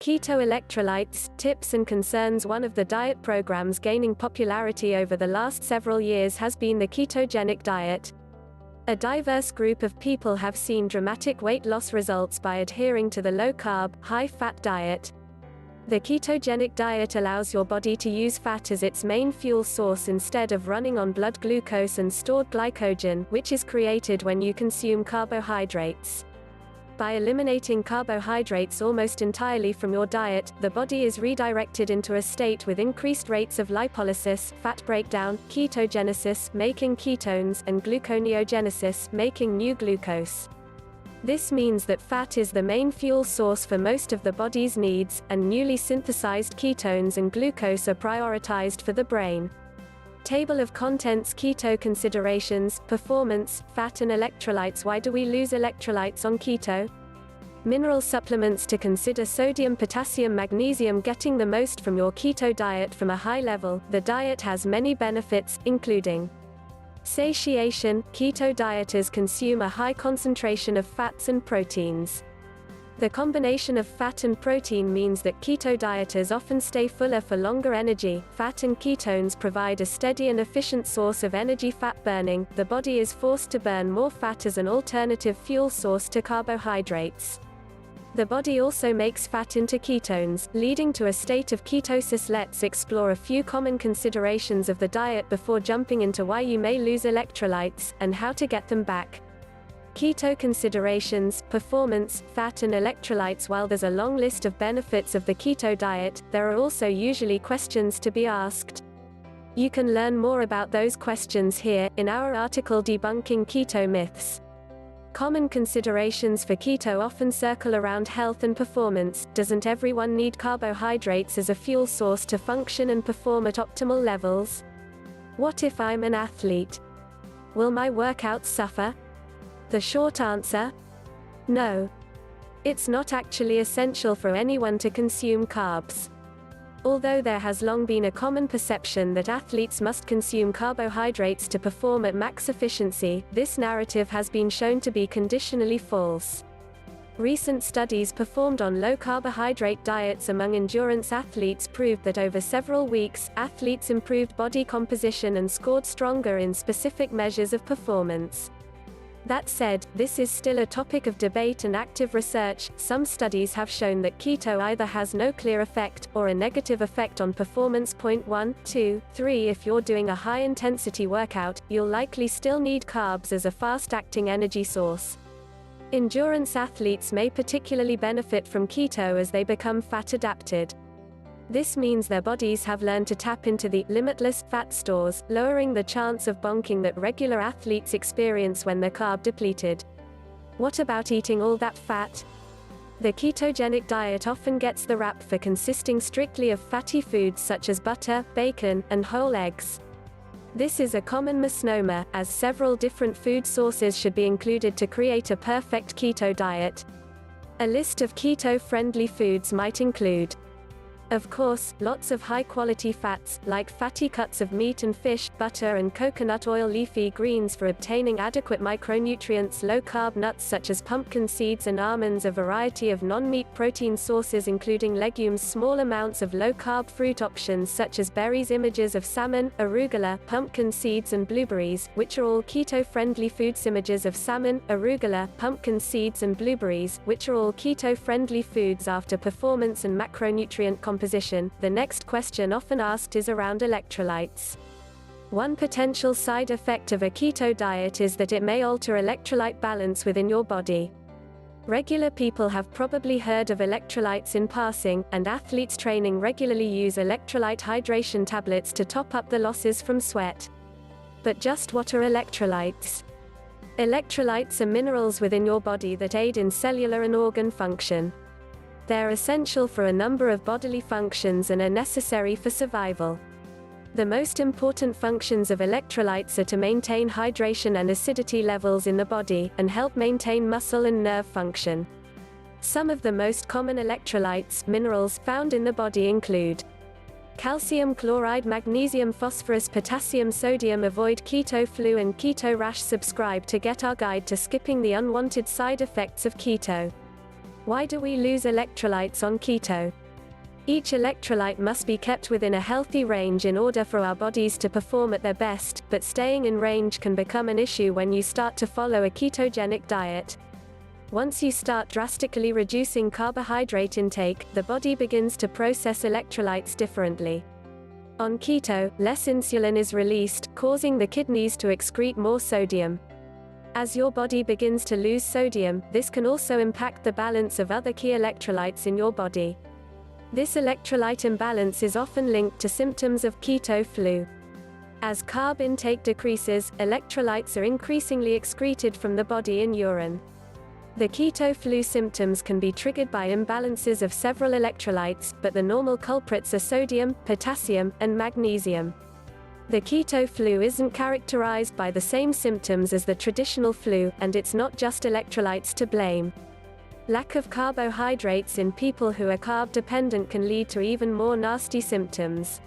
Keto Electrolytes, Tips and Concerns. One of the diet programs gaining popularity over the last several years has been the ketogenic diet. A diverse group of people have seen dramatic weight loss results by adhering to the low-carb, high-fat diet. The ketogenic diet allows your body to use fat as its main fuel source instead of running on blood glucose and stored glycogen, which is created when you consume carbohydrates. By eliminating carbohydrates almost entirely from your diet, the body is redirected into a state with increased rates of lipolysis, fat breakdown, ketogenesis, making ketones, and gluconeogenesis, making new glucose. This means that fat is the main fuel source for most of the body's needs, and newly synthesized ketones and glucose are prioritized for the brain. Table of contents: keto considerations, performance, fat and electrolytes. Why do we lose electrolytes on keto? Mineral supplements to consider: sodium, potassium, magnesium. Getting the most from your keto diet from a high level. The diet has many benefits, including satiation. Keto dieters consume a high concentration of fats and proteins. The combination of fat and protein means that keto dieters often stay fuller for longer. Energy. Fat and ketones provide a steady and efficient source of energy. Fat burning. The body is forced to burn more fat as an alternative fuel source to carbohydrates. The body also makes fat into ketones, leading to a state of ketosis. Let's explore a few common considerations of the diet before jumping into why you may lose electrolytes, and how to get them back. Keto considerations: performance, fat and electrolytes. While there's a long list of benefits of the keto diet, there are also usually questions to be asked. You can learn more about those questions here, in our article Debunking Keto Myths. Common considerations for keto often circle around health and performance. Doesn't everyone need carbohydrates as a fuel source to function and perform at optimal levels? What if I'm an athlete? Will my workouts suffer? The short answer? No. It's not actually essential for anyone to consume carbs. Although there has long been a common perception that athletes must consume carbohydrates to perform at max efficiency, this narrative has been shown to be conditionally false. Recent studies performed on low-carbohydrate diets among endurance athletes proved that over several weeks, athletes improved body composition and scored stronger in specific measures of performance. That said, this is still a topic of debate and active research. Some studies have shown that keto either has no clear effect, or a negative effect on performance. 1, 2, 3 If you're doing a high-intensity workout, you'll likely still need carbs as a fast-acting energy source. Endurance athletes may particularly benefit from keto as they become fat-adapted. This means their bodies have learned to tap into the limitless fat stores, lowering the chance of bonking that regular athletes experience when they're carb depleted. What about eating all that fat? The ketogenic diet often gets the rap for consisting strictly of fatty foods such as butter, bacon, and whole eggs. This is a common misnomer, as several different food sources should be included to create a perfect keto diet. A list of keto-friendly foods might include, of course, lots of high-quality fats, like fatty cuts of meat and fish, butter and coconut oil, leafy greens for obtaining adequate micronutrients, low-carb nuts such as pumpkin seeds and almonds, a variety of non-meat protein sources including legumes, small amounts of low-carb fruit options such as berries, images of salmon, arugula, pumpkin seeds and blueberries, which are all keto-friendly foods. Images of salmon, arugula, pumpkin seeds and blueberries, which are all keto-friendly foods after performance and macronutrient composition. The next question often asked is around electrolytes. One potential side effect of a keto diet is that it may alter electrolyte balance within your body. Regular people have probably heard of electrolytes in passing, and athletes training regularly use electrolyte hydration tablets to top up the losses from sweat. But just what are electrolytes? Electrolytes are minerals within your body that aid in cellular and organ function. They're essential for a number of bodily functions and are necessary for survival. The most important functions of electrolytes are to maintain hydration and acidity levels in the body, and help maintain muscle and nerve function. Some of the most common electrolytes, minerals, found in the body include calcium chloride, magnesium, phosphorus, potassium, sodium. Avoid keto flu and keto rash. Subscribe to get our guide to skipping the unwanted side effects of keto. Why do we lose electrolytes on keto? Each electrolyte must be kept within a healthy range in order for our bodies to perform at their best, but staying in range can become an issue when you start to follow a ketogenic diet. Once you start drastically reducing carbohydrate intake, the body begins to process electrolytes differently. On keto, less insulin is released, causing the kidneys to excrete more sodium. As your body begins to lose sodium, this can also impact the balance of other key electrolytes in your body. This electrolyte imbalance is often linked to symptoms of keto flu. As carb intake decreases, electrolytes are increasingly excreted from the body in urine. The keto flu symptoms can be triggered by imbalances of several electrolytes, but the normal culprits are sodium, potassium, and magnesium. The keto flu isn't characterized by the same symptoms as the traditional flu, and it's not just electrolytes to blame. Lack of carbohydrates in people who are carb-dependent can lead to even more nasty symptoms.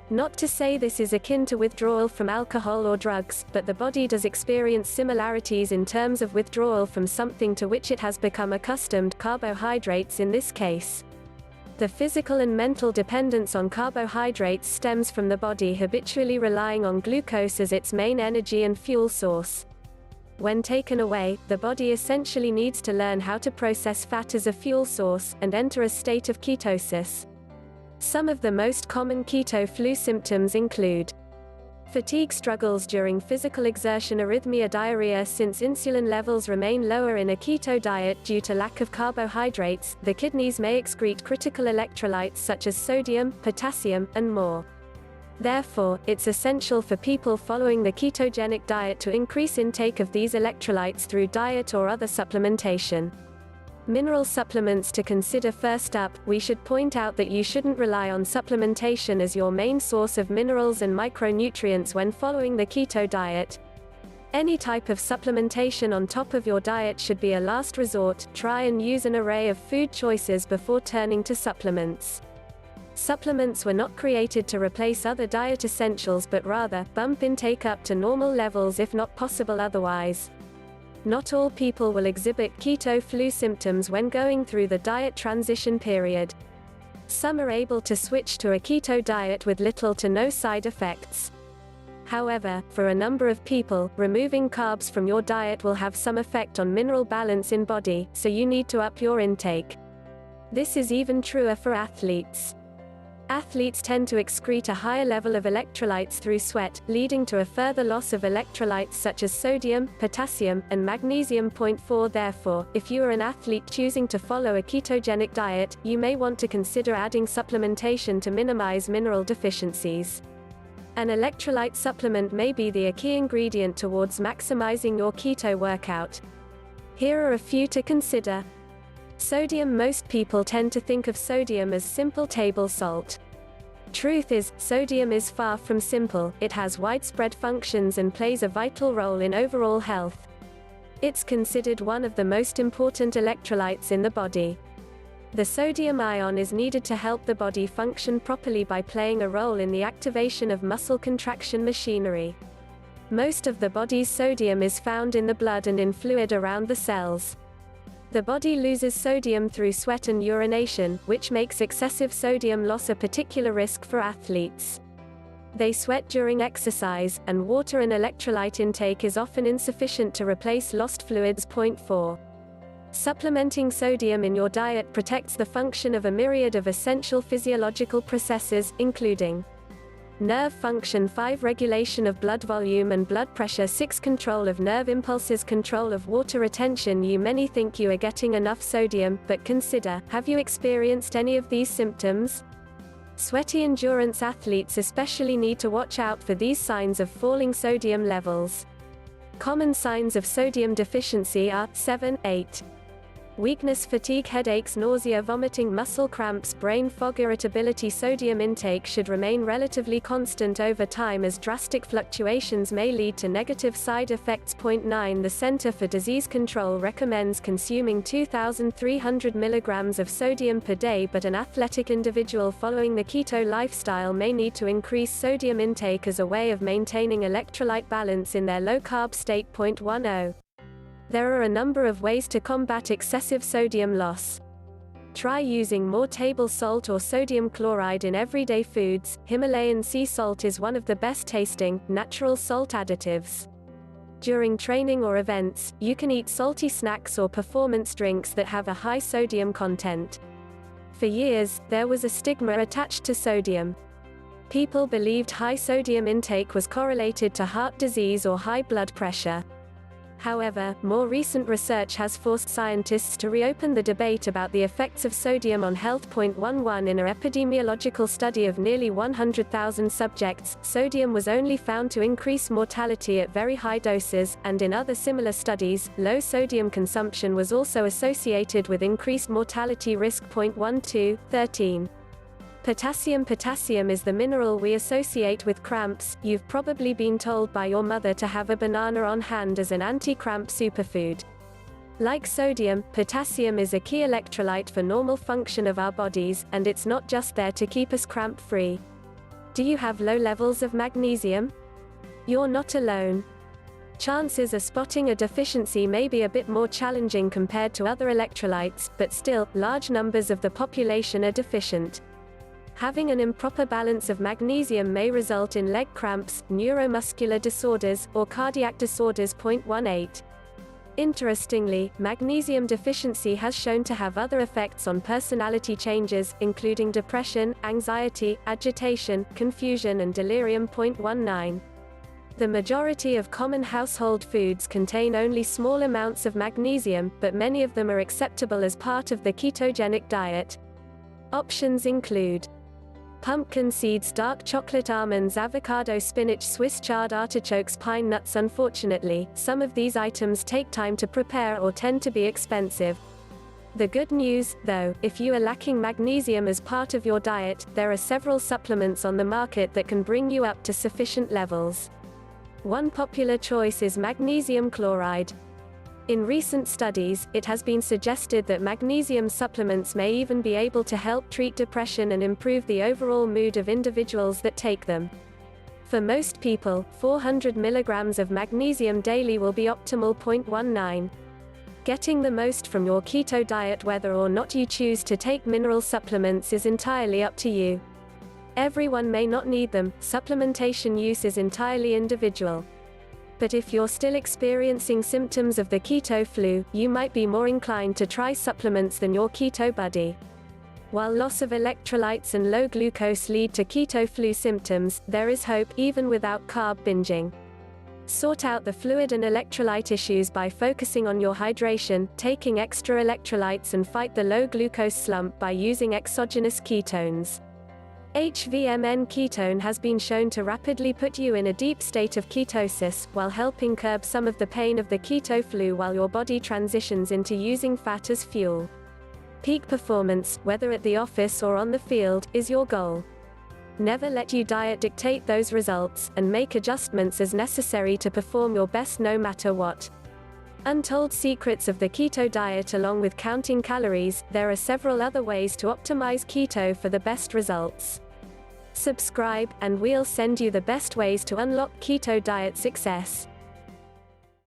Not to say this is akin to withdrawal from alcohol or drugs, but the body does experience similarities in terms of withdrawal from something to which it has become accustomed, carbohydrates in this case. The physical and mental dependence on carbohydrates stems from the body habitually relying on glucose as its main energy and fuel source. When taken away, the body essentially needs to learn how to process fat as a fuel source, and enter a state of ketosis. Some of the most common keto flu symptoms include fatigue struggles during physical exertion, arrhythmia, diarrhea. Since insulin levels remain lower in a keto diet due to lack of carbohydrates, the kidneys may excrete critical electrolytes such as sodium, potassium, and more. Therefore, it's essential for people following the ketogenic diet to increase intake of these electrolytes through diet or other supplementation. Mineral supplements to consider. First up, we should point out that you shouldn't rely on supplementation as your main source of minerals and micronutrients when following the keto diet. Any type of supplementation on top of your diet should be a last resort. Try and use an array of food choices before turning to supplements. Supplements were not created to replace other diet essentials but rather, bump intake up to normal levels if not possible otherwise. Not all people will exhibit keto flu symptoms when going through the diet transition period. Some are able to switch to a keto diet with little to no side effects. However, for a number of people, removing carbs from your diet will have some effect on mineral balance in body, so you need to up your intake. This is even truer for athletes. Athletes tend to excrete a higher level of electrolytes through sweat, leading to a further loss of electrolytes such as sodium, potassium, and magnesium. 4 Therefore, if you are an athlete choosing to follow a ketogenic diet, you may want to consider adding supplementation to minimize mineral deficiencies. An electrolyte supplement may be the key ingredient towards maximizing your keto workout. Here are a few to consider. Sodium. Most people tend to think of sodium as simple table salt. Truth is, sodium is far from simple. It has widespread functions and plays a vital role in overall health. It's considered one of the most important electrolytes in the body. The sodium ion is needed to help the body function properly by playing a role in the activation of muscle contraction machinery. Most of the body's sodium is found in the blood and in fluid around the cells. The body loses sodium through sweat and urination, which makes excessive sodium loss a particular risk for athletes. They sweat during exercise, and water and electrolyte intake is often insufficient to replace lost fluids. 4. Supplementing sodium in your diet protects the function of a myriad of essential physiological processes, including nerve function, 5 regulation of blood volume and blood pressure, 6 control of nerve impulses, control of water retention. You many think you are getting enough sodium, but consider, have you experienced any of these symptoms? Sweaty endurance athletes especially need to watch out for these signs of falling sodium levels. Common signs of sodium deficiency are 7, 8. Weakness, fatigue, headaches, nausea, vomiting, muscle cramps, brain fog, irritability. Sodium intake should remain relatively constant over time as drastic fluctuations may lead to negative side effects. 9 The Center for Disease Control recommends consuming 2,300 mg of sodium per day, but an athletic individual following the keto lifestyle may need to increase sodium intake as a way of maintaining electrolyte balance in their low-carb state. 10 There are a number of ways to combat excessive sodium loss. Try using more table salt or sodium chloride in everyday foods. Himalayan sea salt is one of the best tasting, natural salt additives. During training or events, you can eat salty snacks or performance drinks that have a high sodium content. For years, there was a stigma attached to sodium. People believed high sodium intake was correlated to heart disease or high blood pressure. However, more recent research has forced scientists to reopen the debate about the effects of sodium on health. 11 In an epidemiological study of nearly 100,000 subjects, sodium was only found to increase mortality at very high doses, and in other similar studies, low sodium consumption was also associated with increased mortality risk. 13 Potassium. Potassium is the mineral we associate with cramps. You've probably been told by your mother to have a banana on hand as an anti-cramp superfood. Like sodium, potassium is a key electrolyte for normal function of our bodies, and it's not just there to keep us cramp-free. Do you have low levels of magnesium? You're not alone. Chances of spotting a deficiency may be a bit more challenging compared to other electrolytes, but still, large numbers of the population are deficient. Having an improper balance of magnesium may result in leg cramps, neuromuscular disorders, or cardiac disorders. 18 Interestingly, magnesium deficiency has shown to have other effects on personality changes, including depression, anxiety, agitation, confusion, and delirium. 19 The majority of common household foods contain only small amounts of magnesium, but many of them are acceptable as part of the ketogenic diet. Options include pumpkin seeds, dark chocolate, almonds, avocado, spinach, Swiss chard, artichokes, pine nuts. Unfortunately, some of these items take time to prepare or tend to be expensive. The good news, though, if you are lacking magnesium as part of your diet, there are several supplements on the market that can bring you up to sufficient levels. One popular choice is magnesium chloride. In recent studies, it has been suggested that magnesium supplements may even be able to help treat depression and improve the overall mood of individuals that take them. For most people, 400 milligrams of magnesium daily will be optimal. 19 Getting the most from your keto diet, whether or not you choose to take mineral supplements, is entirely up to you. Everyone may not need them. Supplementation use is entirely individual. But if you're still experiencing symptoms of the keto flu, you might be more inclined to try supplements than your keto buddy. While loss of electrolytes and low glucose lead to keto flu symptoms, there is hope, even without carb binging. Sort out the fluid and electrolyte issues by focusing on your hydration, taking extra electrolytes, and fight the low glucose slump by using exogenous ketones. HVMN ketone has been shown to rapidly put you in a deep state of ketosis, while helping curb some of the pain of the keto flu while your body transitions into using fat as fuel. Peak performance, whether at the office or on the field, is your goal. Never let your diet dictate those results, and make adjustments as necessary to perform your best no matter what. Untold secrets of the keto diet. Along with counting calories, there are several other ways to optimize keto for the best results. Subscribe, and we'll send you the best ways to unlock keto diet success.